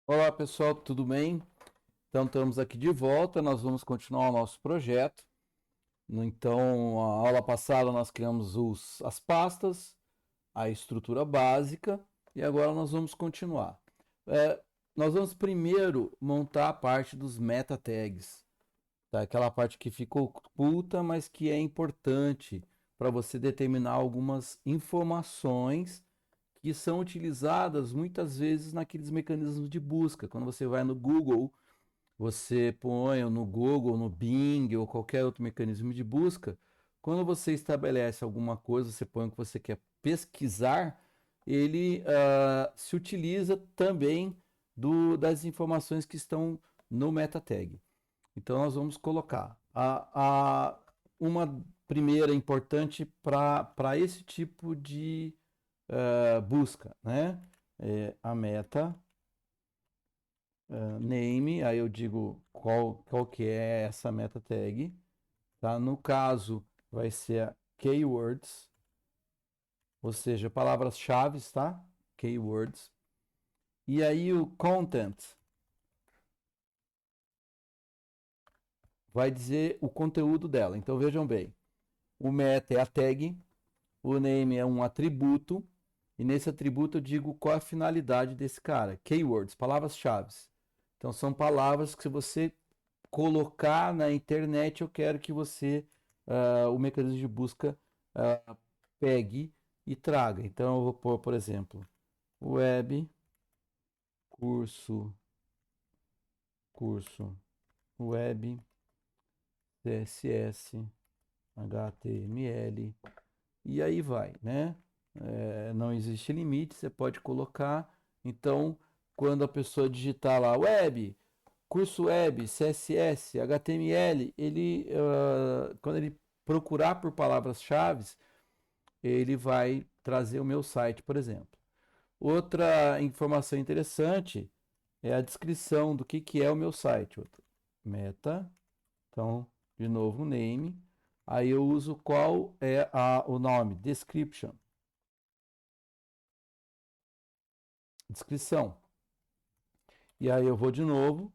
Olá pessoal, tudo bem? Então estamos aqui de volta, nós vamos continuar o nosso projeto. Então, a aula passada nós criamos as pastas, a estrutura básica e agora nós vamos continuar. É, Nós vamos primeiro montar a parte dos meta tags, tá? Aquela parte que ficou oculta, mas que é importante para você determinar algumas informações que são utilizadas muitas vezes naqueles mecanismos de busca. Quando você vai no Google, você põe no Google, no Bing ou qualquer outro mecanismo de busca. Quando você estabelece alguma coisa, você põe o que você quer pesquisar, ele se utiliza também das informações que estão no meta tag. Então nós vamos colocar uma primeira importante para esse tipo de busca, né? A meta name, aí eu digo qual que é essa meta tag, tá? No caso, vai ser a keywords, ou seja, palavras-chave, tá? Keywords. E aí o content vai dizer o conteúdo dela. Então vejam bem, o meta é a tag, o name é um atributo, e nesse atributo eu digo qual é a finalidade desse cara. Keywords, palavras-chave. Então são palavras que se você colocar na internet, eu quero que você, o mecanismo de busca, pegue e traga. Então eu vou pôr, por exemplo, web, curso, curso, web, CSS, HTML, e aí vai, né? Não existe limite, você pode colocar. Então, quando a pessoa digitar lá web, curso web, CSS, HTML, quando ele procurar por palavras-chave, ele vai trazer o meu site, por exemplo. Outra informação interessante é a descrição do que é o meu site. Meta, então, de novo, name. Aí eu uso qual é o nome, description, descrição. E aí eu vou de novo,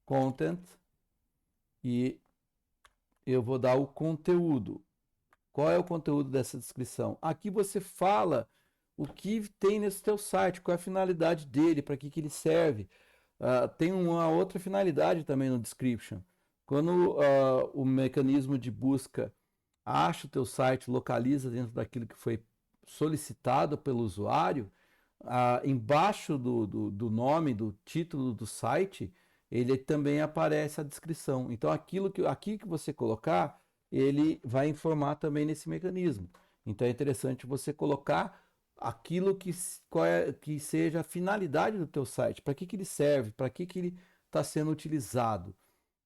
content, e eu vou dar o conteúdo. Qual é o conteúdo dessa descrição? Aqui você fala o que tem nesse teu site, qual é a finalidade dele, para que ele serve. Tem uma outra finalidade também no description. Quando o mecanismo de busca acha o teu site, localiza dentro daquilo que foi solicitado pelo usuário, embaixo do nome, do título do site, ele também aparece a descrição. Então, aqui que você colocar, ele vai informar também nesse mecanismo. Então, é interessante você colocar aquilo que seja a finalidade do teu site, para que ele serve, para que ele está sendo utilizado,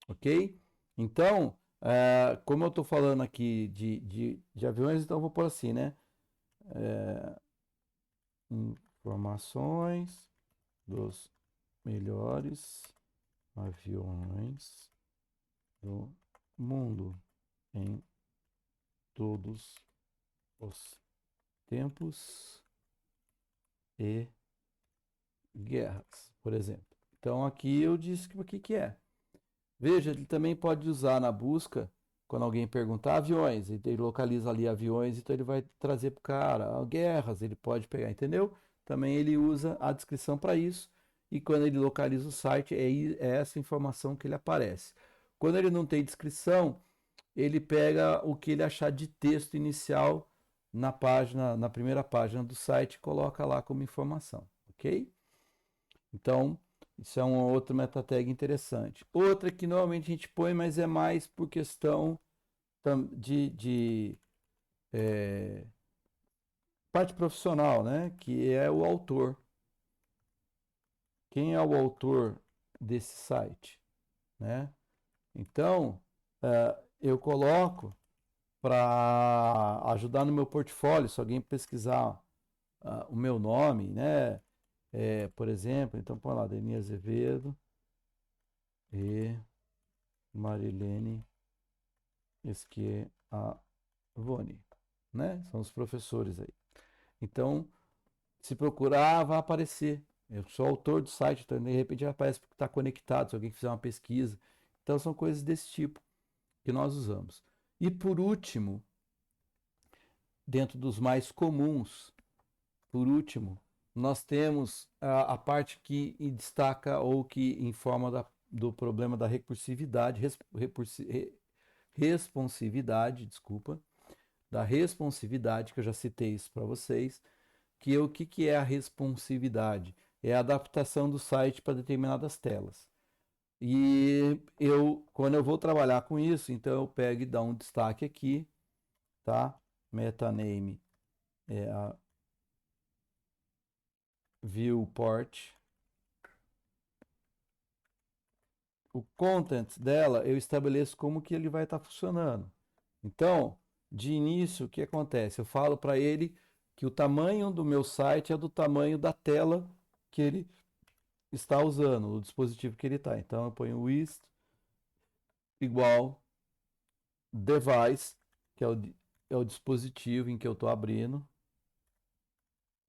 ok? Então, como eu estou falando aqui de aviões, então eu vou pôr assim, né? Informações dos melhores aviões do mundo em todos os tempos e guerras, por exemplo. Então aqui eu disse o que é. Veja, ele também pode usar na busca, quando alguém perguntar aviões, ele localiza ali aviões, então ele vai trazer para o cara guerras, ele pode pegar, entendeu? Também ele usa a descrição para isso, e quando ele localiza o site, é essa informação que ele aparece. Quando ele não tem descrição, ele pega o que ele achar de texto inicial na página, na primeira página do site e coloca lá como informação, ok? Então, isso é um outro meta tag interessante. Outra que normalmente a gente põe, mas é mais por questão de parte profissional, né? Que é o autor. Quem é o autor desse site, né? Então, eu coloco para ajudar no meu portfólio, se alguém pesquisar o meu nome, né? Por exemplo, então põe lá, Deni Azevedo e Marilene Schiavone, né? São os professores aí. Então, se procurar, vai aparecer. Eu sou autor do site, então de repente aparece porque está conectado, se alguém fizer uma pesquisa. Então são coisas desse tipo que nós usamos. E por último, dentro dos mais comuns, por último, nós temos a parte que destaca ou que informa do problema da recursividade, responsividade, desculpa, da responsividade, que eu já citei isso para vocês, que o que é a responsividade? É a adaptação do site para determinadas telas. E quando eu vou trabalhar com isso, então eu pego e dou um destaque aqui, tá? Metaname é a viewport. O content dela eu estabeleço como que ele vai estar funcionando. Então, de início, o que acontece? Eu falo para ele que o tamanho do meu site é do tamanho da tela que ele está usando, o dispositivo que ele está. Então, eu ponho width igual device, que é o dispositivo em que eu estou abrindo,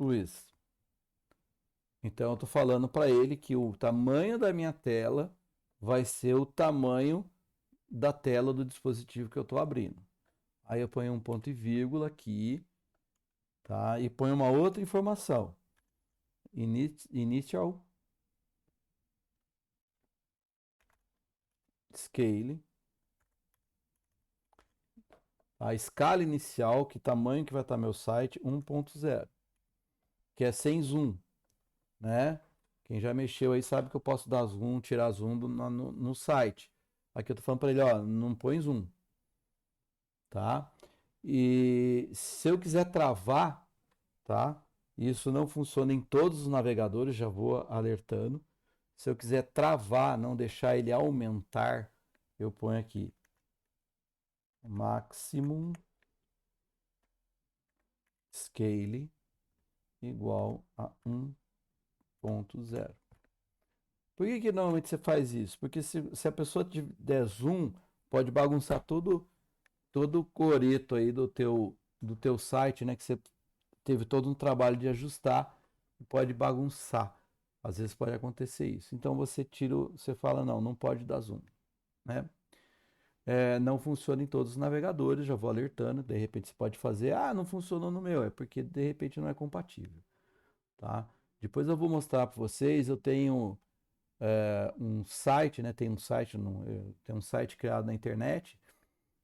width. Então, eu estou falando para ele que o tamanho da minha tela vai ser o tamanho da tela do dispositivo que eu estou abrindo. Aí eu ponho um ponto e vírgula aqui, tá? E ponho uma outra informação. Initial scale. A escala inicial, que tamanho que vai estar meu site, 1.0, que é sem zoom, né? Quem já mexeu aí sabe que eu posso dar zoom, tirar zoom no site. Aqui eu tô falando para ele, ó, não põe zoom, tá? E se eu quiser travar, tá? Isso não funciona em todos os navegadores, já vou alertando. Se eu quiser travar, não deixar ele aumentar, eu ponho aqui maximum scale igual a 1.0. Por que normalmente você faz isso? Porque se a pessoa te der zoom, pode bagunçar todo o coreto aí do teu site, né? Que você teve todo um trabalho de ajustar, e pode bagunçar. Às vezes pode acontecer isso. Então você tira, você fala, não pode dar zoom, né? Não funciona em todos os navegadores, já vou alertando. De repente você pode fazer, não funcionou no meu, é porque de repente não é compatível, tá? Depois eu vou mostrar para vocês, eu tenho um site, né? Tem um site criado na internet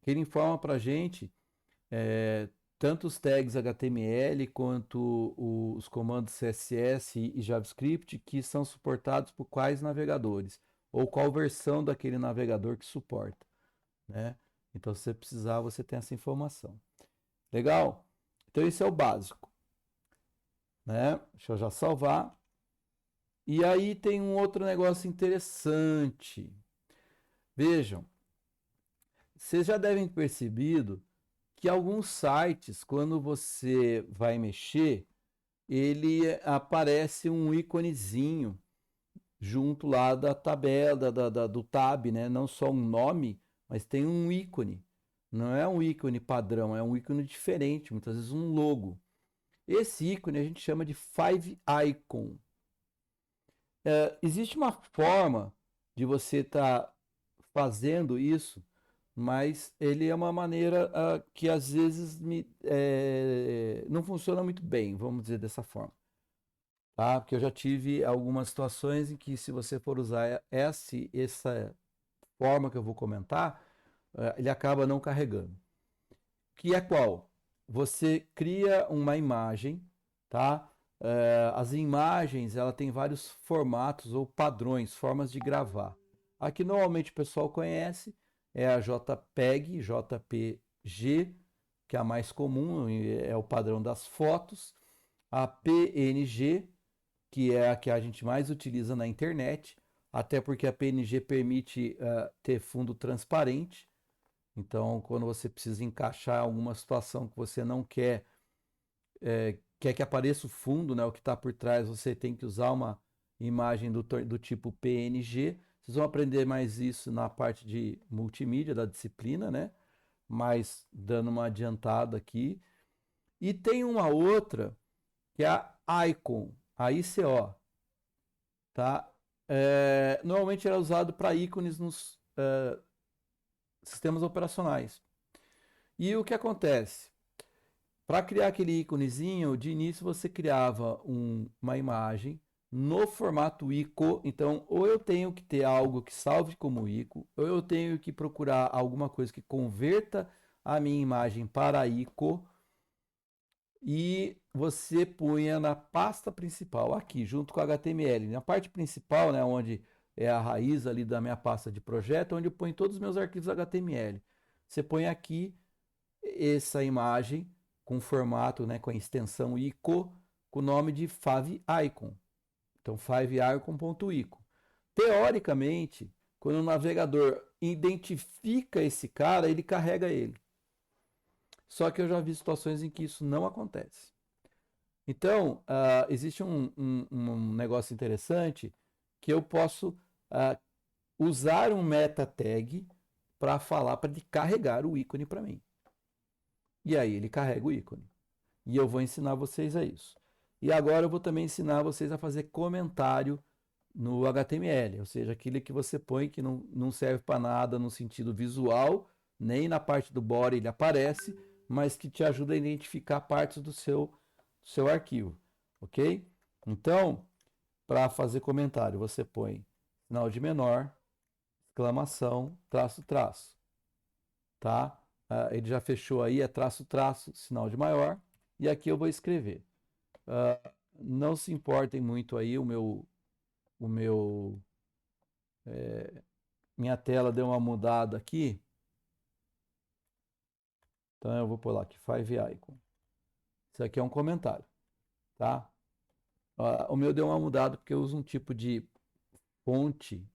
que ele informa para a gente tanto os tags HTML quanto os comandos CSS e JavaScript que são suportados por quais navegadores ou qual versão daquele navegador que suporta, né? Então, se você precisar, você tem essa informação. Legal? Então, esse é o básico, né? Deixa eu já salvar. E aí tem um outro negócio interessante. Vejam, vocês já devem ter percebido que alguns sites, quando você vai mexer, ele aparece um íconezinho junto lá da tabela, do tab, né? Não só um nome, mas tem um ícone. Não é um ícone padrão, é um ícone diferente, muitas vezes um logo. Esse ícone a gente chama de Five Icon. Existe uma forma de você estar fazendo isso, mas ele é uma maneira que às vezes não funciona muito bem, vamos dizer dessa forma. Tá? Porque eu já tive algumas situações em que se você for usar essa forma que eu vou comentar, ele acaba não carregando. Que é qual? Você cria uma imagem, tá? As imagens, ela tem vários formatos ou padrões, formas de gravar. Aqui normalmente o pessoal conhece é a JPEG, JPG, que é a mais comum, é o padrão das fotos. A PNG, que é a que a gente mais utiliza na internet, até porque a PNG permite ter fundo transparente. Então, quando você precisa encaixar alguma situação que você não quer que apareça o fundo, né, o que está por trás, você tem que usar uma imagem do tipo PNG. Vocês vão aprender mais isso na parte de multimídia da disciplina, né? Mas dando uma adiantada aqui. E tem uma outra que é a ICON, a ICO. tá? Normalmente era usado para ícones nos sistemas operacionais. E o que acontece? Para criar aquele íconezinho, de início você criava uma imagem no formato ICO. Então, ou eu tenho que ter algo que salve como ICO, ou eu tenho que procurar alguma coisa que converta a minha imagem para ICO e você punha na pasta principal, aqui, junto com o HTML. Na parte principal, né, onde é a raiz ali da minha pasta de projeto, onde eu ponho todos os meus arquivos HTML. Você põe aqui essa imagem com formato, né, com a extensão ICO, com o nome de favicon. Então, favicon.ico. Teoricamente, quando o navegador identifica esse cara, ele carrega ele. Só que eu já vi situações em que isso não acontece. Então, existe um negócio interessante que eu posso usar um meta tag para falar para ele carregar o ícone para mim. E aí ele carrega o ícone. E eu vou ensinar vocês a isso. E agora eu vou também ensinar vocês a fazer comentário no HTML, ou seja, aquilo que você põe que não serve para nada no sentido visual, nem na parte do body ele aparece, mas que te ajuda a identificar partes do seu arquivo, ok? Então, para fazer comentário, você põe sinal de menor, exclamação, traço, traço, tá? Ele já fechou aí, é traço, traço, sinal de maior, e aqui eu vou escrever. Não se importem muito aí, o meu minha tela deu uma mudada aqui, então eu vou pôr lá aqui, Five Icon. Isso aqui é um comentário, tá? O meu deu uma mudada porque eu uso um tipo de fonte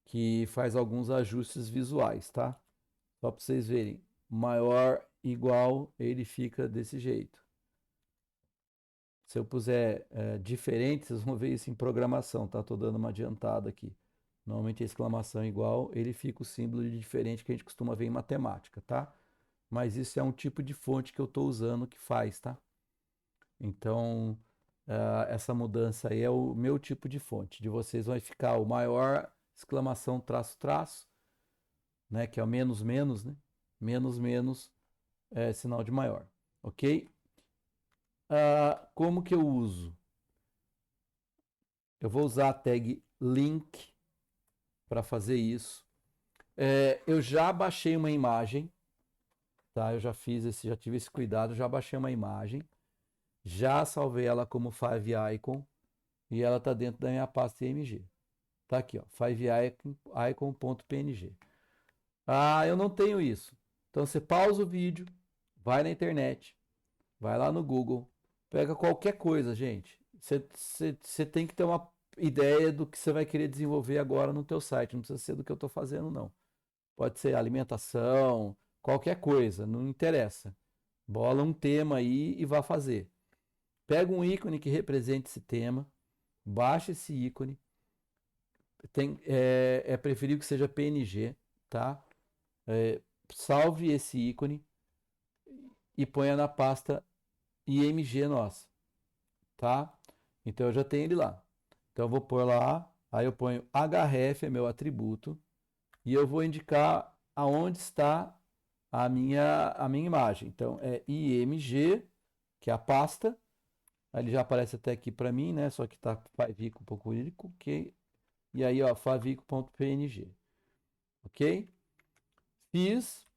que faz alguns ajustes visuais, tá? Só para vocês verem. Maior, igual, ele fica desse jeito. Se eu puser diferente, vocês vão ver isso em programação, tá? Tô dando uma adiantada aqui. Normalmente a exclamação igual, ele fica o símbolo de diferente que a gente costuma ver em matemática, tá? Mas isso é um tipo de fonte que eu estou usando que faz, tá? Então, essa mudança aí é o meu tipo de fonte. De vocês vai ficar o maior, exclamação, traço, traço, né? Que é o menos, menos, né? Menos, menos, sinal de maior, ok? Como que eu uso? Eu vou usar a tag link para fazer isso. Eu já baixei uma imagem, tá? Eu já tive esse cuidado, já baixei uma imagem, já salvei ela como favicon e ela está dentro da minha pasta IMG. Tá aqui, ó, favicon.png. Eu não tenho isso. Então você pausa o vídeo, vai na internet, vai lá no Google, pega qualquer coisa, gente. Você tem que ter uma ideia do que você vai querer desenvolver agora no teu site. Não precisa ser do que eu estou fazendo, não. Pode ser alimentação, qualquer coisa, não interessa. Bola um tema aí e vá fazer. Pega um ícone que represente esse tema, baixa esse ícone. É preferível que seja PNG, tá? Salve esse ícone e ponha na pasta IMG nossa, tá? Então eu já tenho ele lá. Então eu vou pôr lá, aí eu ponho href, é meu atributo, e eu vou indicar aonde está a minha imagem. Então é IMG, que é a pasta. Aí ele já aparece até aqui para mim, né? Só que tá favico um pouco único, ok? E aí, ó, favico.png, ok? Fiz,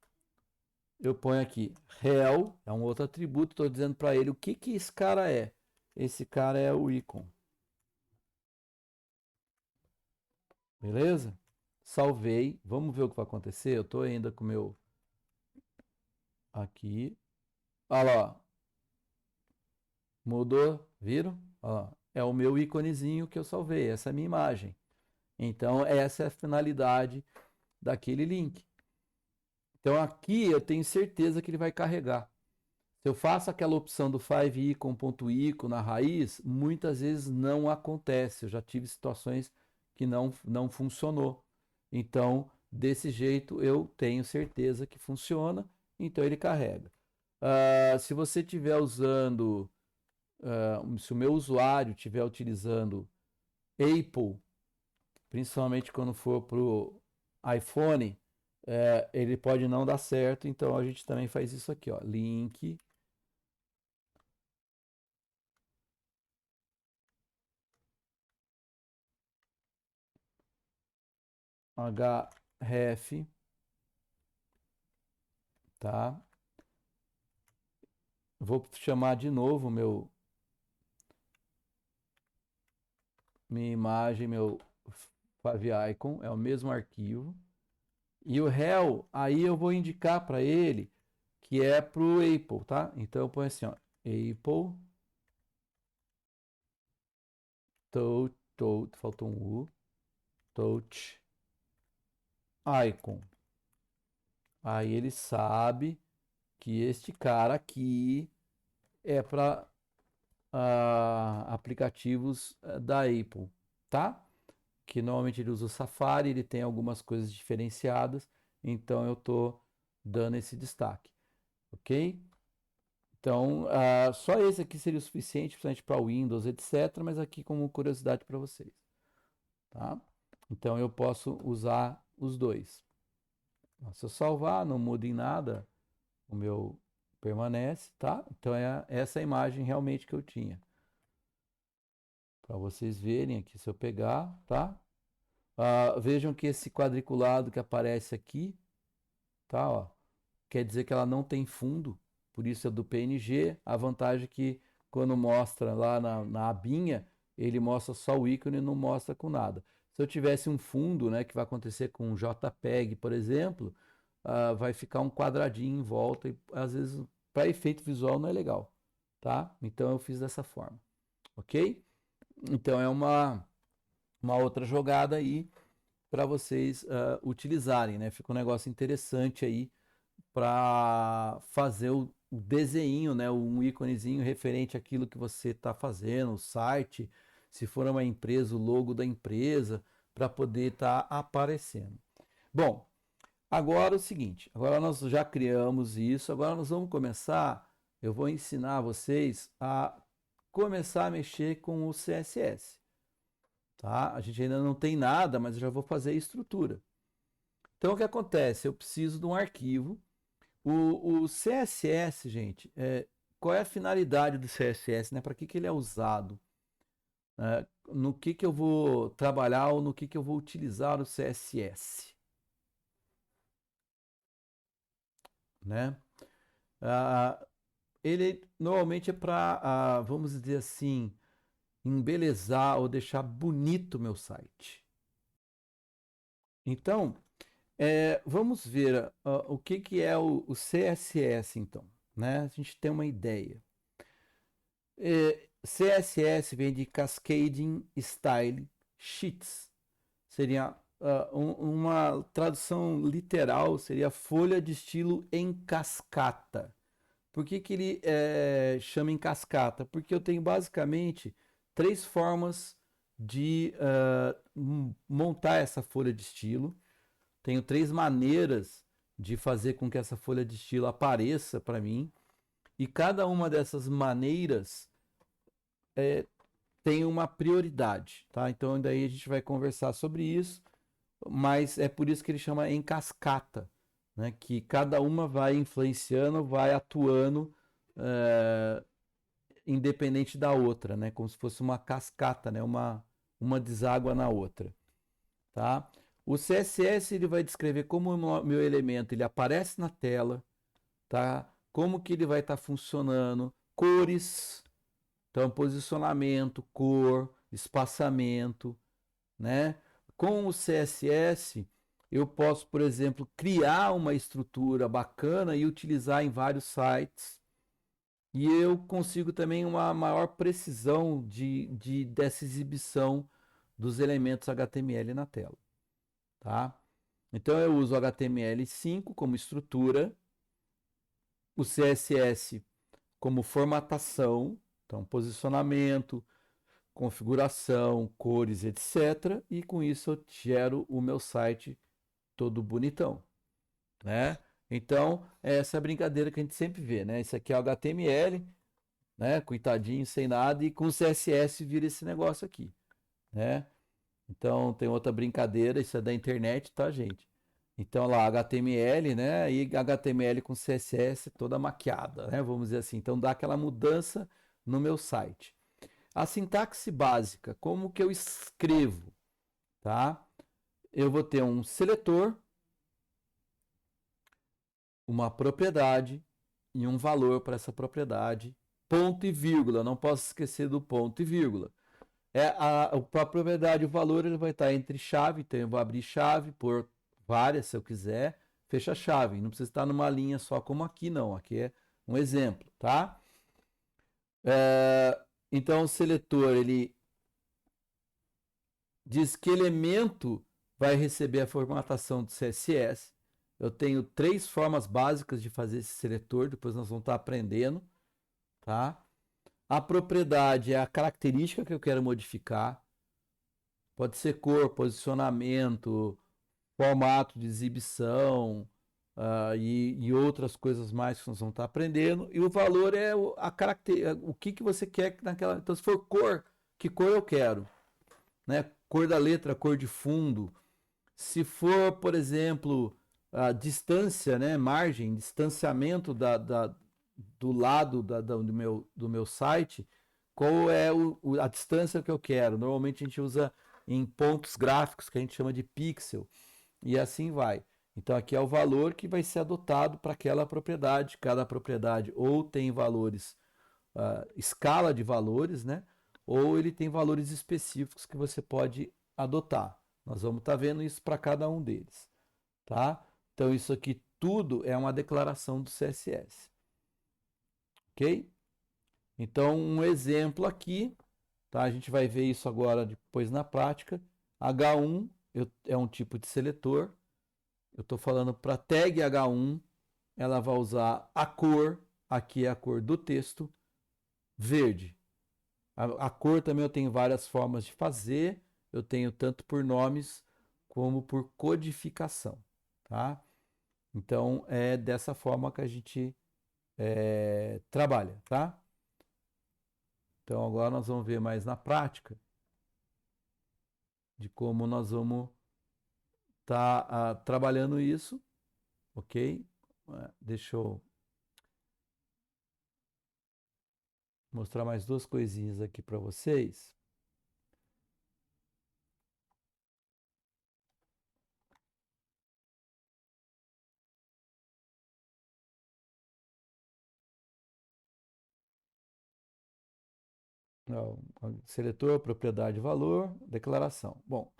eu ponho aqui rel, é um outro atributo, estou dizendo para ele o que que esse cara é. Esse cara é o ícone. Beleza? Salvei. Vamos ver o que vai acontecer. Eu estou ainda com o meu aqui. Olha lá, ó. Mudou, viram? Olha lá. É o meu íconezinho que eu salvei, essa é a minha imagem. Então, essa é a finalidade daquele link. Então, aqui eu tenho certeza que ele vai carregar. Se eu faço aquela opção do favicon.ico na raiz, muitas vezes não acontece. Eu já tive situações que não funcionou. Então, desse jeito, eu tenho certeza que funciona, então ele carrega. Se você estiver usando, se o meu usuário estiver utilizando Apple, principalmente quando for para o iPhone, ele pode não dar certo, então a gente também faz isso aqui, ó, link href, tá? Vou chamar de novo minha imagem, meu favicon, é o mesmo arquivo. E o réu, aí eu vou indicar para ele que é para o Apple, tá? Então eu ponho assim, ó, Apple touch, faltou um U, touch icon. Aí ele sabe que este cara aqui é para aplicativos da Apple, tá? Que normalmente ele usa o Safari, ele tem algumas coisas diferenciadas, então eu estou dando esse destaque, ok? Então, só esse aqui seria o suficiente, principalmente para Windows, etc. Mas aqui como curiosidade para vocês, tá? Então eu posso usar os dois. Se eu salvar, não muda em nada, o meu permanece, tá? Então é essa imagem realmente que eu tinha. Para vocês verem aqui, se eu pegar, tá? Vejam que esse quadriculado que aparece aqui, tá? Ó, quer dizer que ela não tem fundo, por isso é do PNG. A vantagem é que quando mostra lá na abinha, ele mostra só o ícone e não mostra com nada. Se eu tivesse um fundo, né, que vai acontecer com um JPEG, por exemplo, vai ficar um quadradinho em volta e às vezes para efeito visual não é legal, tá? Então eu fiz dessa forma, ok? Então é uma outra jogada aí para vocês utilizarem, né? Fica um negócio interessante aí para fazer o desenho, né? Um íconezinho referente àquilo que você está fazendo, o site, se for uma empresa, o logo da empresa, para poder estar aparecendo. Bom, agora o seguinte, agora nós já criamos isso, agora nós vamos começar, eu vou ensinar vocês a começar a mexer com o CSS, tá? A gente ainda não tem nada, mas eu já vou fazer a estrutura. Então o que acontece? Eu preciso de um arquivo. O CSS, gente, qual é a finalidade do CSS, né? Para que ele é usado? No que eu vou trabalhar ou no que eu vou utilizar o CSS, né? Ah, ele normalmente é para, vamos dizer assim, embelezar ou deixar bonito o meu site. Então, vamos ver o que é o CSS, então, né? A gente tem uma ideia. CSS vem de Cascading Style Sheets. Seria uma tradução literal, seria folha de estilo em cascata. Por que ele chama em cascata? Porque eu tenho basicamente três formas de montar essa folha de estilo. Tenho três maneiras de fazer com que essa folha de estilo apareça para mim. E cada uma dessas maneiras tem uma prioridade, tá? Então daí a gente vai conversar sobre isso, mas é por isso que ele chama em cascata, né? Que cada uma vai influenciando, vai atuando independente da outra, né? Como se fosse uma cascata, né? Uma deságua na outra, tá? O CSS ele vai descrever como o meu elemento ele aparece na tela, tá? Como que ele vai estar funcionando, cores, então posicionamento, cor, espaçamento, né? Com o CSS eu posso, por exemplo, criar uma estrutura bacana e utilizar em vários sites. E eu consigo também uma maior precisão dessa exibição dos elementos HTML na tela, tá? Então eu uso o HTML5 como estrutura, o CSS como formatação, então posicionamento, configuração, cores, etc. E com isso eu gero o meu site todo bonitão, né? Então, essa é a brincadeira que a gente sempre vê, né? Isso aqui é o HTML, né? Coitadinho, sem nada, e com o CSS vira esse negócio aqui, né? Então tem outra brincadeira, isso é da internet, tá, gente? Então lá HTML, né? E HTML com CSS toda maquiada, né? Vamos dizer assim. Então dá aquela mudança no meu site. A sintaxe básica, como que eu escrevo, tá? Eu vou ter um seletor, uma propriedade e um valor para essa propriedade, ponto e vírgula. Não posso esquecer do ponto e vírgula. A propriedade, o valor, ele vai estar entre chave, então eu vou abrir chave por várias, se eu quiser, fecha a chave. Não precisa estar numa linha só como aqui, não. Aqui é um exemplo, tá? Então o seletor, ele diz que elemento vai receber a formatação do CSS. Eu tenho três formas básicas de fazer esse seletor, depois nós vamos estar aprendendo, tá? A propriedade é a característica que eu quero modificar. Pode ser cor, posicionamento, formato de exibição, e outras coisas mais que nós vamos estar aprendendo. E o valor é a característica, o que você quer naquela. Então, se for cor, que cor eu quero? Né? Cor da letra, cor de fundo. Se for, por exemplo, a distância, né? Margem, distanciamento do lado do meu site, qual é a distância que eu quero? Normalmente a gente usa em pontos gráficos que a gente chama de pixel e assim vai. Então aqui é o valor que vai ser adotado para aquela propriedade. Cada propriedade ou tem valores, escala de valores, né? Ou ele tem valores específicos que você pode adotar. Nós vamos estar vendo isso para cada um deles, tá? Então isso aqui tudo é uma declaração do CSS, ok? Então um exemplo aqui, tá? A gente vai ver isso agora depois na prática. H1 é um tipo de seletor. Eu estou falando para tag H1, ela vai usar a cor, aqui é a cor do texto, verde. A cor também eu tenho várias formas de fazer, eu tenho tanto por nomes como por codificação, tá? Então é dessa forma que a gente trabalha, tá? Então agora nós vamos ver mais na prática de como nós vamos estar trabalhando isso, ok? Deixa eu mostrar mais duas coisinhas aqui para vocês. Não, seletor, propriedade, valor, declaração. Bom,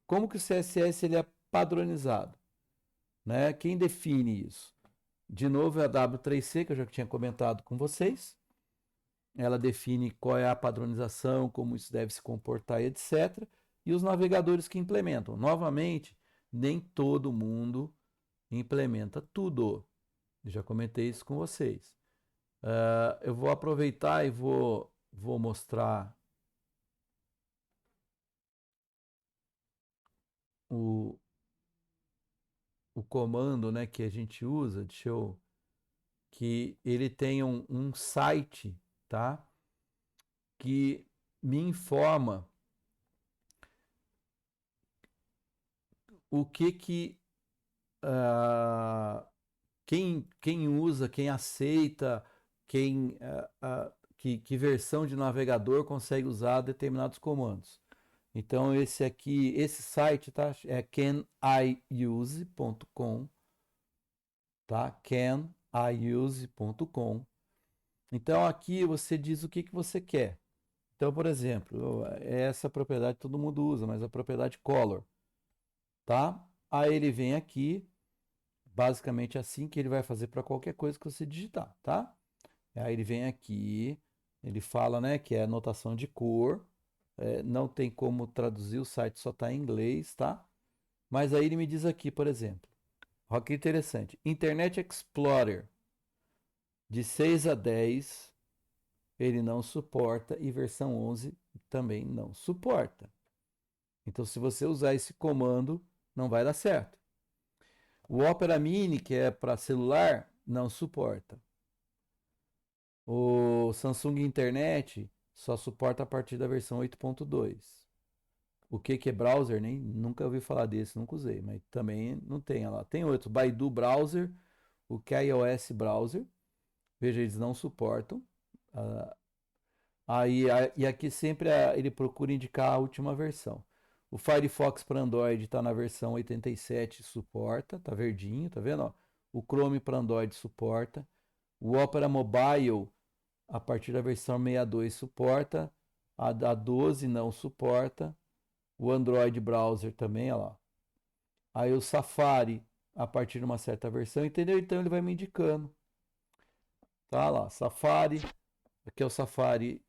como que o CSS ele é padronizado? Né? Quem define isso? De novo, é a W3C, que eu já tinha comentado com vocês. Ela define qual é a padronização, como isso deve se comportar, etc. E os navegadores que implementam. Novamente, nem todo mundo implementa tudo. Eu já comentei isso com vocês. Eu vou aproveitar e vou mostrar o, o comando, né, que a gente usa. Que ele tem um site, tá? Que me informa o que uh, quem usa, quem aceita, que versão de navegador consegue usar determinados comandos. Então esse site, tá? É caniuse.com, tá? caniuse.com. Então aqui você diz o que você quer. Então, por exemplo, essa propriedade todo mundo usa, mas a propriedade color, tá? Aí ele vem aqui, basicamente assim que ele vai fazer para qualquer coisa que você digitar, tá? Aí ele vem aqui, ele fala, né, que é anotação de cor, não tem como traduzir, o site só está em inglês, tá? Mas aí ele me diz aqui, por exemplo, olha que interessante, Internet Explorer de 6 a 10 ele não suporta e versão 11 também não suporta. Então, se você usar esse comando, não vai dar certo. O Opera Mini, que é para celular, não suporta. O Samsung Internet só suporta a partir da versão 8.2. O que que é browser? Nem nunca ouvi falar desse, nunca usei, mas também não tem lá. Tem outro, Baidu Browser, o que é iOS Browser. Veja, eles não suportam. Ah, e aqui sempre ele procura indicar a última versão. O Firefox para Android está na versão 87, suporta, tá verdinho, tá vendo? Ó? O Chrome para Android suporta. O Opera Mobile, a partir da versão 62, suporta. A da 12 não suporta. O Android Browser também, olha lá. Aí o Safari, a partir de uma certa versão, entendeu? Então ele vai me indicando. Tá lá, Safari. Aqui é o Safari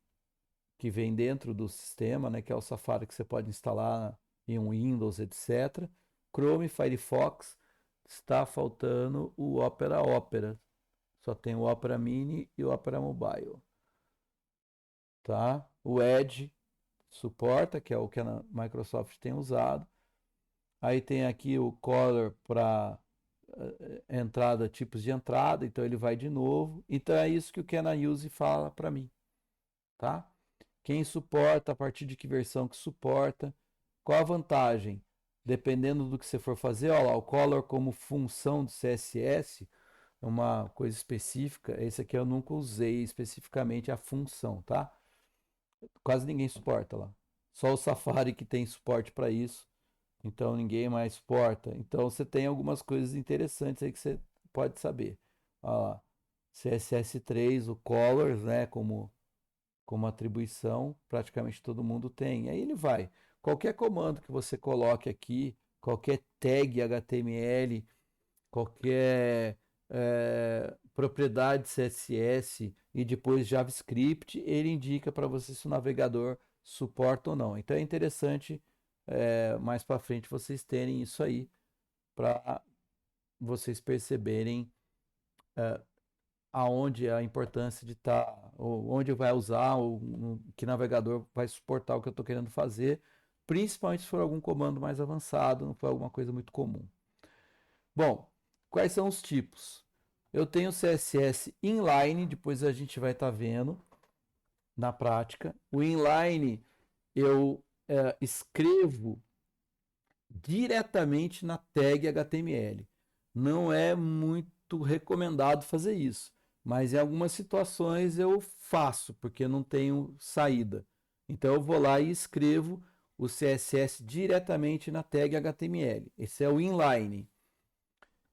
que vem dentro do sistema, né? Que é o Safari que você pode instalar em um Windows, etc. Chrome, Firefox, está faltando o Opera. Só tem o Opera Mini e o Opera Mobile, tá? O Edge suporta, que é o que a Microsoft tem usado. Aí tem aqui o Color para entrada, tipos de entrada, então ele vai de novo. Então é isso que o Can I Use fala para mim, tá? Quem suporta, a partir de que versão que suporta. Qual a vantagem? Dependendo do que você for fazer, ó lá, o Color como função do CSS, é uma coisa específica. Esse aqui eu nunca usei especificamente a função, tá? Quase ninguém suporta lá. Só o Safari que tem suporte para isso. Então ninguém mais suporta. Então você tem algumas coisas interessantes aí que você pode saber. Ó lá, CSS3, o Colors, né, como atribuição, praticamente todo mundo tem. Aí ele vai. Qualquer comando que você coloque aqui, qualquer tag HTML, qualquer propriedade CSS e depois JavaScript, ele indica para você se o navegador suporta ou não. Então é interessante mais para frente vocês terem isso aí para vocês perceberem aonde a importância de estar, onde vai usar, ou que navegador vai suportar o que eu estou querendo fazer, principalmente se for algum comando mais avançado, não for alguma coisa muito comum. Bom, quais são os tipos? Eu tenho CSS inline, depois a gente vai estar vendo na prática. O inline eu escrevo diretamente na tag HTML. Não é muito recomendado fazer isso, mas em algumas situações eu faço, porque não tenho saída. Então eu vou lá e escrevo o CSS diretamente na tag HTML. Esse é o inline.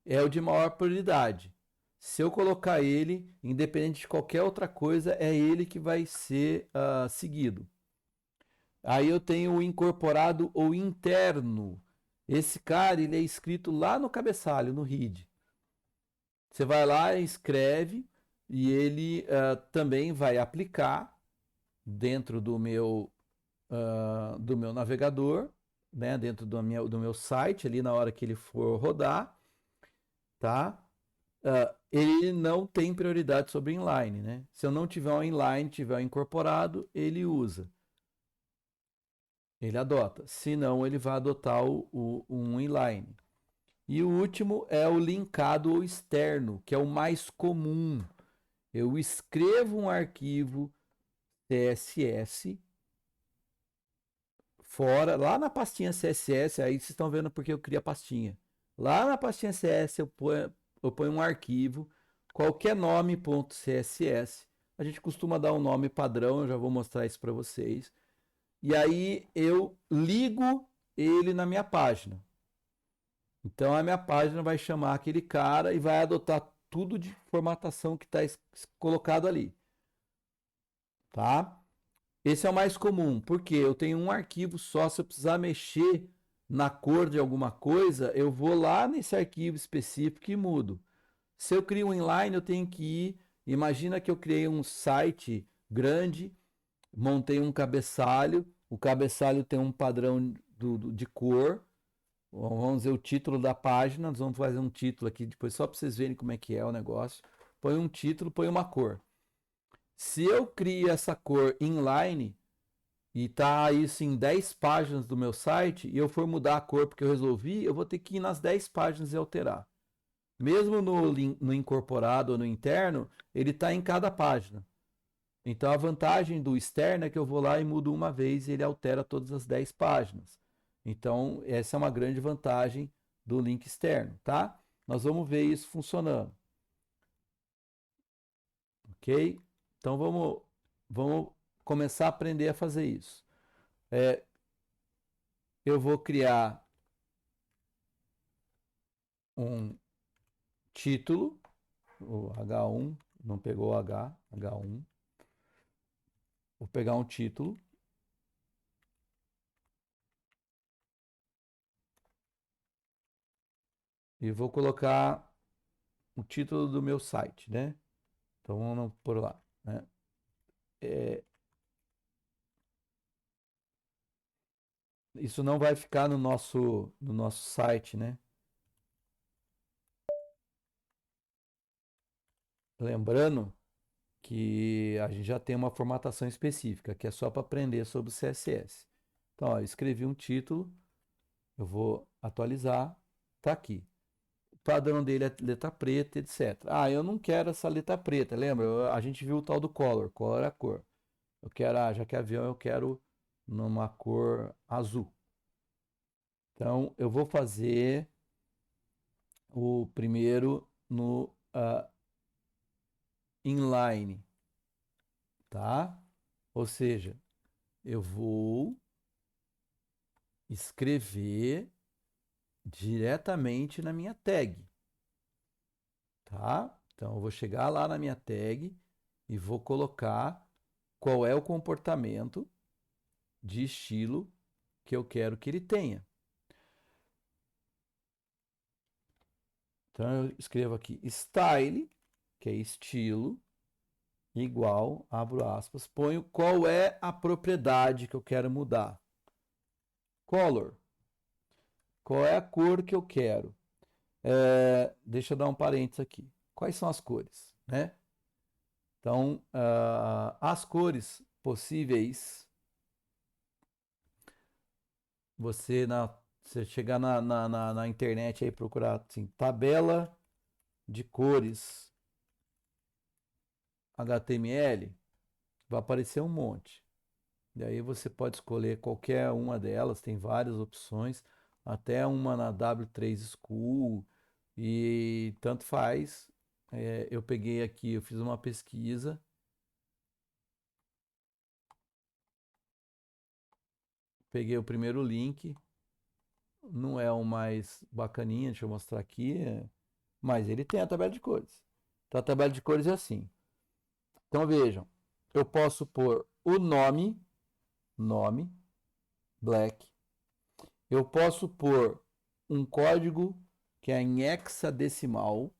É o de maior prioridade. Se eu colocar ele, independente de qualquer outra coisa, é ele que vai ser seguido. Aí eu tenho o incorporado ou interno. Esse cara, ele é escrito lá no cabeçalho, no head. Você vai lá, escreve e ele também vai aplicar dentro do meu navegador, né, dentro do meu site ali na hora que ele for rodar, tá? Ele não tem prioridade sobre inline, né? Se eu não tiver um inline, tiver um incorporado, ele usa. Ele adota. Se não, ele vai adotar um inline. E o último é o linkado ou externo, que é o mais comum. Eu escrevo um arquivo CSS fora, lá na pastinha CSS, aí vocês estão vendo porque eu criei a pastinha. Lá na pastinha CSS eu ponho um arquivo, qualquer nome.css. A gente costuma dar um nome padrão, eu já vou mostrar isso para vocês. E aí eu ligo ele na minha página. Então a minha página vai chamar aquele cara e vai adotar tudo de formatação que está colocado ali, tá? Esse é o mais comum, porque eu tenho um arquivo só, se eu precisar mexer na cor de alguma coisa, eu vou lá nesse arquivo específico e mudo. Se eu crio um inline, eu tenho que ir. Imagina que eu criei um site grande, montei um cabeçalho, o cabeçalho tem um padrão de cor. Vamos ver o título da página. Nós vamos fazer um título aqui depois, só para vocês verem como é que é o negócio. Põe um título, põe uma cor. Se eu crio essa cor inline e tá isso em 10 páginas do meu site e eu for mudar a cor porque eu resolvi, eu vou ter que ir nas 10 páginas e alterar. Mesmo no incorporado ou no interno, ele está em cada página. Então a vantagem do externo é que eu vou lá e mudo uma vez e ele altera todas as 10 páginas. Então essa é uma grande vantagem do link externo, tá? Nós vamos ver isso funcionando, ok? Então vamos começar a aprender a fazer isso. Eu vou criar um título, o H1, não pegou o H, H1. Vou pegar um título. E vou colocar o título do meu site, né? Então vamos por lá, né? Isso não vai ficar no nosso site, né? Lembrando que a gente já tem uma formatação específica, que é só para aprender sobre o CSS. Então, ó, eu escrevi um título, eu vou atualizar, tá aqui. O padrão dele é letra preta, etc. Ah, eu não quero essa letra preta, lembra? A gente viu o tal do color, color é a cor. Eu quero, já que é avião, eu quero numa cor azul. Então, eu vou fazer o primeiro no inline, tá? Ou seja, eu vou escrever diretamente na minha tag, tá? Então, eu vou chegar lá na minha tag e vou colocar qual é o comportamento de estilo que eu quero que ele tenha. Então, eu escrevo aqui style, que é estilo, igual, abro aspas, ponho qual é a propriedade que eu quero mudar. Color, qual é a cor que eu quero? Deixa eu dar um parênteses aqui. Quais são as cores, né? Então, as cores possíveis, você chegar na internet aí procurar assim, tabela de cores HTML, vai aparecer um monte. E aí você pode escolher qualquer uma delas, tem várias opções, até uma na W3 School, e tanto faz. Eu peguei aqui, eu fiz uma pesquisa, peguei o primeiro link, não é o mais bacaninha, deixa eu mostrar aqui, mas ele tem a tabela de cores. Então a tabela de cores é assim. Então vejam, eu posso pôr o nome, black. Eu posso pôr um código que é em hexadecimal,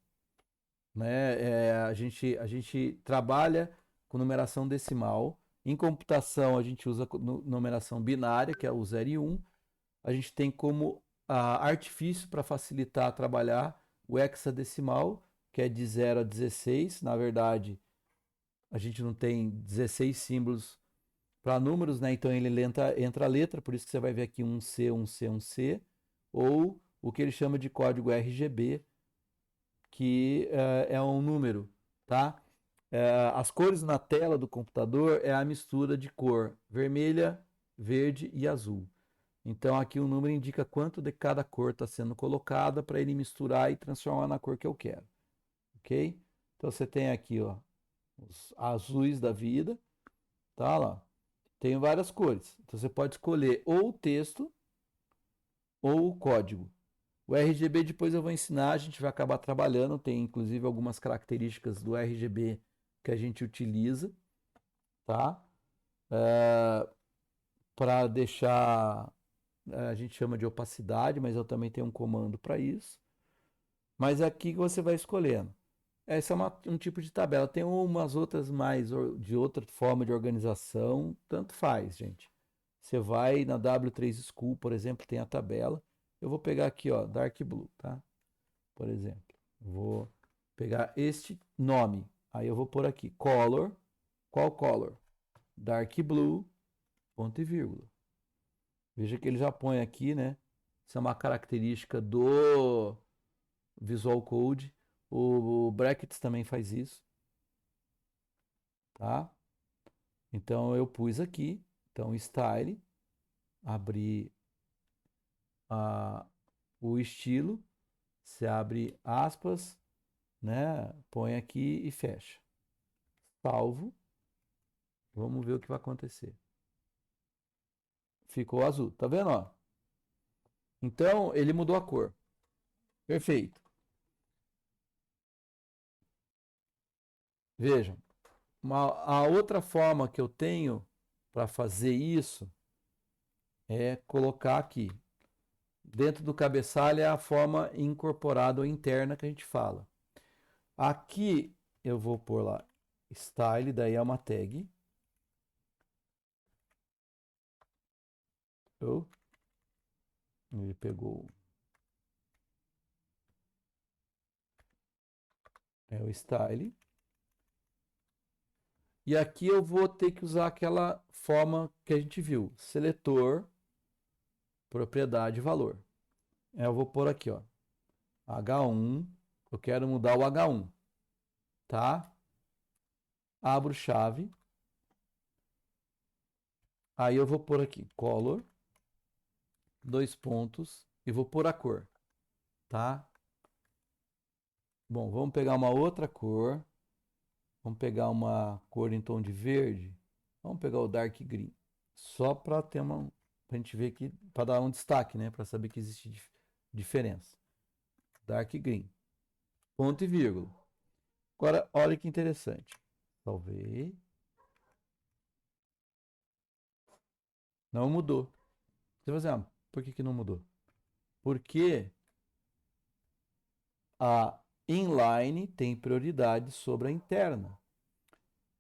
né? A gente trabalha com numeração decimal. Em computação, a gente usa numeração binária, que é o 0 e 1. A gente tem como artifício para facilitar trabalhar o hexadecimal, que é de 0 a 16. Na verdade, a gente não tem 16 símbolos para números, né? Então ele entra a letra, por isso que você vai ver aqui um C, um C, um C, ou o que ele chama de código RGB, que é um número, tá? As cores na tela do computador é a mistura de cor vermelha, verde e azul. Então aqui o número indica quanto de cada cor está sendo colocada para ele misturar e transformar na cor que eu quero, ok? Então você tem aqui, ó, os azuis da vida, tá lá. Tem várias cores. Então você pode escolher ou o texto ou o código. O RGB depois eu vou ensinar, a gente vai acabar trabalhando, tem inclusive algumas características do RGB que a gente utiliza, tá? Para deixar, a gente chama de opacidade, mas eu também tenho um comando para isso. Mas é aqui que você vai escolhendo. Essa é um tipo de tabela. Tem umas outras mais de outra forma de organização, tanto faz, gente. Você vai na W3 School, por exemplo, tem a tabela. Eu vou pegar aqui, ó, Dark Blue, tá? Por exemplo, vou pegar este nome. Aí eu vou pôr aqui color. Qual color? Dark Blue, ponto e vírgula. Veja que ele já põe aqui, né? Isso é uma característica do Visual Code. O Brackets também faz isso, tá? Então eu pus aqui, então style, abri o estilo, você abre aspas, né? Põe aqui e fecha. Salvo. Vamos ver o que vai acontecer. Ficou azul, tá vendo, ó? Então ele mudou a cor. Perfeito. Vejam, a outra forma que eu tenho para fazer isso é colocar aqui. Dentro do cabeçalho é a forma incorporada ou interna que a gente fala. Aqui eu vou pôr lá style, daí é uma tag. Oh, ele pegou. É o style. E aqui eu vou ter que usar aquela forma que a gente viu. Seletor, propriedade, valor. Eu vou pôr aqui, ó. H1. Eu quero mudar o H1. Tá? Abro chave. Aí eu vou pôr aqui color, dois pontos, e vou pôr a cor. Tá? Bom, vamos pegar uma outra cor. Vamos pegar uma cor em tom de verde. Vamos pegar o dark green. Só para ter uma, pra gente ver aqui, para dar um destaque, né? Para saber que existe diferença. Dark green. Ponto e vírgula. Agora, olha que interessante. Salvei. Não mudou. Você vai dizer, por que não mudou? Porque a inline tem prioridade sobre a interna.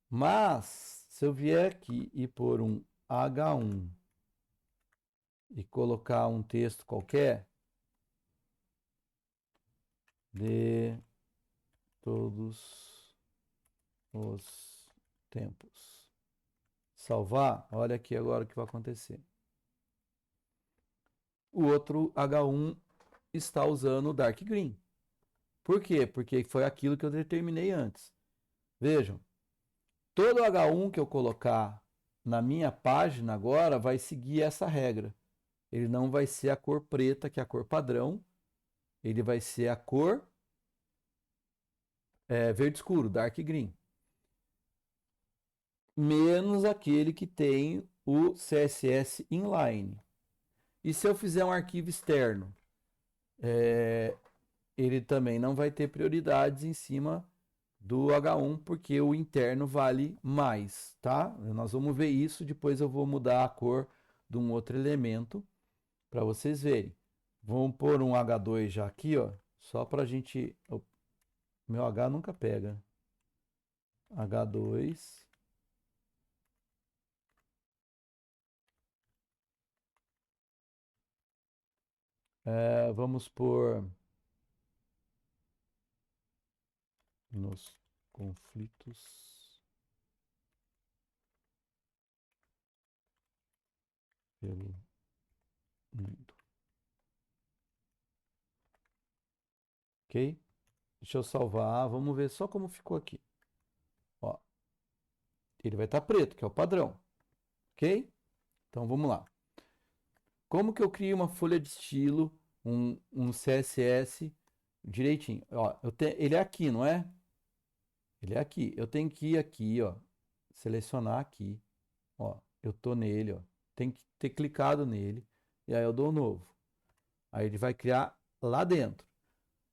Mas, se eu vier aqui e pôr um H1 e colocar um texto qualquer, de todos os tempos. Salvar, olha aqui agora o que vai acontecer. O outro H1 está usando o Dark Green. Por quê? Porque foi aquilo que eu determinei antes. Vejam, todo H1 que eu colocar na minha página agora vai seguir essa regra. Ele não vai ser a cor preta, que é a cor padrão. Ele vai ser a cor verde escuro, dark green. Menos aquele que tem o CSS inline. E se eu fizer um arquivo externo, ele também não vai ter prioridades em cima do H1, porque o interno vale mais, tá? Nós vamos ver isso, depois eu vou mudar a cor de um outro elemento para vocês verem. Vamos pôr um H2 já aqui, ó, só para a gente... O meu H nunca pega. H2. Vamos pôr nos conflitos pelo mundo. Ok? Deixa eu salvar. Vamos ver só como ficou aqui. Ó, ele vai estar preto, que é o padrão. Ok? Então vamos lá. Como que eu crio uma folha de estilo, um CSS direitinho? Ó, ele é aqui, não é? Ele é aqui. Eu tenho que ir aqui, ó, selecionar aqui. Ó, eu tô nele, ó. Tem que ter clicado nele. E aí eu dou um novo. Aí ele vai criar lá dentro.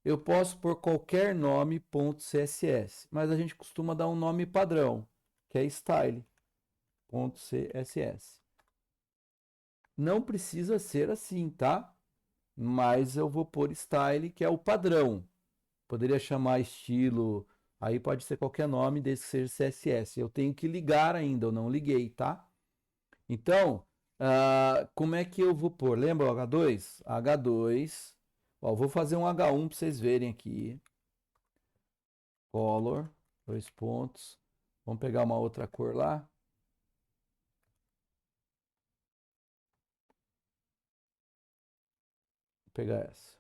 Eu posso pôr qualquer nome .css, mas a gente costuma dar um nome padrão, que é style.css. Não precisa ser assim, tá? Mas eu vou pôr style, que é o padrão. Poderia chamar estilo, aí pode ser qualquer nome, desde que seja CSS. Eu tenho que ligar ainda, eu não liguei, tá? Então, como é que eu vou pôr? Lembra o H2? H2. Ó, vou fazer um H1 para vocês verem aqui. Color, dois pontos. Vamos pegar uma outra cor lá. Vou pegar essa.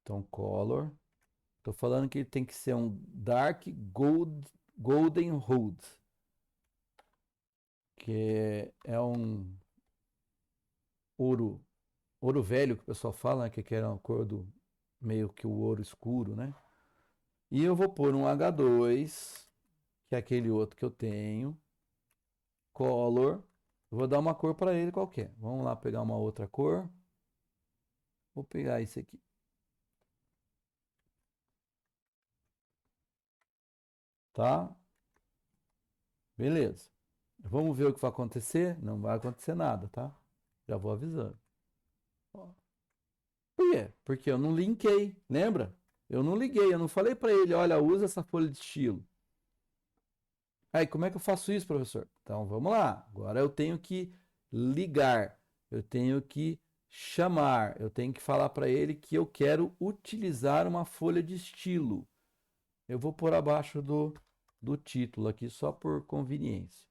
Então, color. Estou falando que ele tem que ser um Dark Golden Wood, que é um ouro velho que o pessoal fala, né, que era uma cor do meio que o ouro escuro, né? E eu vou pôr um H2, que é aquele outro que eu tenho, color. Eu vou dar uma cor para ele qualquer. Vamos lá pegar uma outra cor. Vou pegar esse aqui. Tá? Beleza. Vamos ver o que vai acontecer? Não vai acontecer nada, tá? Já vou avisando. Ó. Por quê? Porque eu não linkei, lembra? Eu não liguei, eu não falei para ele, olha, usa essa folha de estilo. Aí, como é que eu faço isso, professor? Então, vamos lá. Agora eu tenho que ligar, eu tenho que chamar, eu tenho que falar para ele que eu quero utilizar uma folha de estilo. Eu vou pôr abaixo do título aqui, só por conveniência.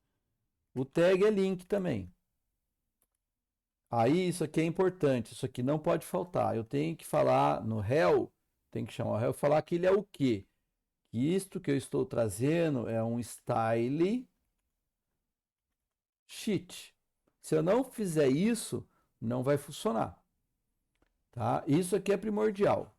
O tag é link também. Aí, isso aqui é importante, isso aqui não pode faltar. Eu tenho que falar no réu, tenho que chamar o réu e falar que ele é o quê? Que isto que eu estou trazendo é um style sheet. Se eu não fizer isso, não vai funcionar. Tá? Isso aqui é primordial.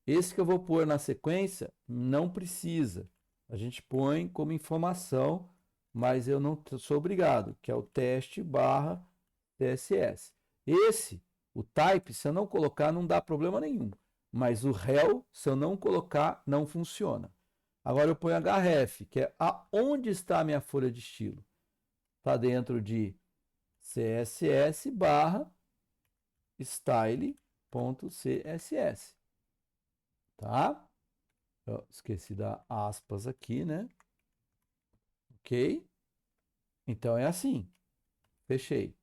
Esse que eu vou pôr na sequência, não precisa. A gente põe como informação, mas eu não sou obrigado, que é o teste barra CSS. Esse, o type, se eu não colocar, não dá problema nenhum. Mas o rel, se eu não colocar, não funciona. Agora eu ponho href, que é aonde está a minha folha de estilo. Está dentro de CSS barra style.css. Tá? Eu esqueci da aspas aqui, né? Ok? Então é assim. Fechei.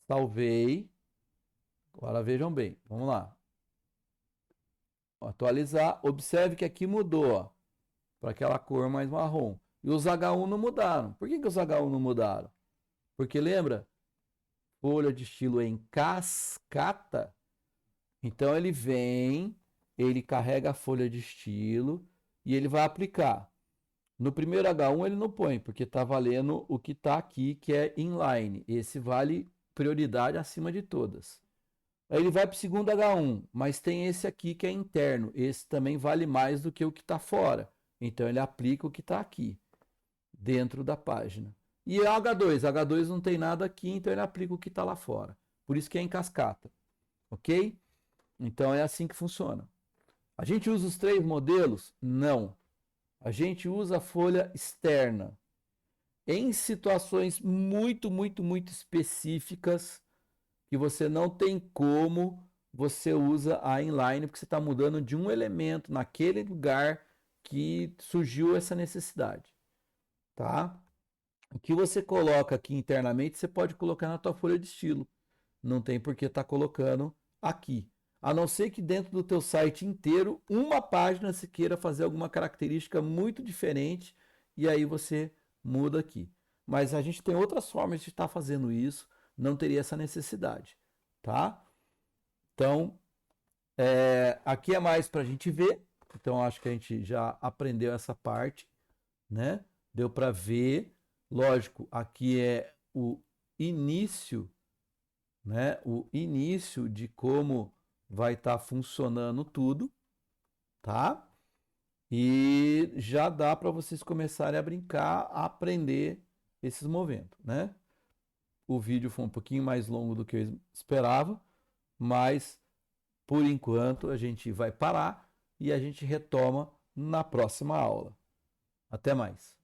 Salvei. Agora vejam bem. Vamos lá. Atualizar. Observe que aqui mudou para aquela cor mais marrom. E os H1 não mudaram. Por que os H1 não mudaram? Porque lembra? Folha de estilo em cascata. Então ele vem, ele carrega a folha de estilo e ele vai aplicar. No primeiro H1 ele não põe, porque está valendo o que está aqui, que é inline. Esse vale prioridade acima de todas. Aí ele vai para o segundo H1, mas tem esse aqui que é interno. Esse também vale mais do que o que está fora. Então ele aplica o que está aqui, dentro da página. E H2 não tem nada aqui, então ele aplica o que está lá fora. Por isso que é em cascata. Ok? Então é assim que funciona. A gente usa os três modelos? Não. A gente usa a folha externa. Em situações muito específicas, que você não tem como, você usa a inline, porque você está mudando de um elemento naquele lugar que surgiu essa necessidade. Tá? O que você coloca aqui internamente, você pode colocar na tua folha de estilo. Não tem por que estar colocando aqui. A não ser que dentro do teu site inteiro, uma página se queira fazer alguma característica muito diferente e aí você muda aqui. Mas a gente tem outras formas de estar fazendo isso, não teria essa necessidade, tá? Então, aqui é mais para a gente ver. Então, acho que a gente já aprendeu essa parte, né? Deu para ver. Lógico, aqui é o início, né? O início de como vai estar funcionando tudo, tá? E já dá para vocês começarem a brincar, a aprender esses movimentos, né? O vídeo foi um pouquinho mais longo do que eu esperava, mas por enquanto a gente vai parar e a gente retoma na próxima aula. Até mais.